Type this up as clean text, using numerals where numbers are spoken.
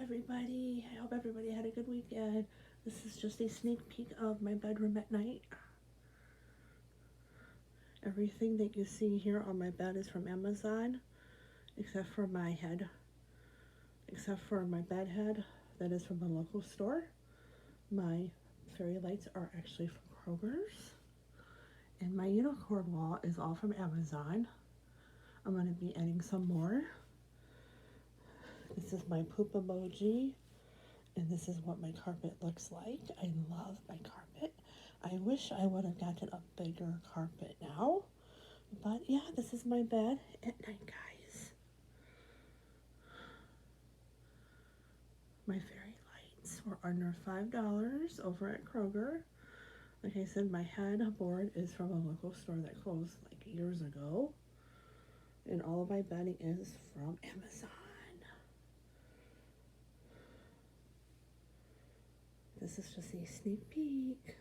everybody. I hope everybody had a good weekend. This is just a sneak peek of my bedroom at night. Everything that you see here on my bed is from Amazon, except for my head, except for my bed head that is from a local store. My fairy lights are actually from Kroger's. And my unicorn wall is all from Amazon. I'm going to be adding some more. This is my poop emoji. And this is what my carpet looks like. I love my carpet. I wish I would have gotten a bigger carpet now. But yeah, this is my bed at night, guys. My fairy lights were under $5 over at Kroger. Like I said, my headboard is from a local store that closed like years ago. And all of my bedding is from Amazon. This is just a sneak peek.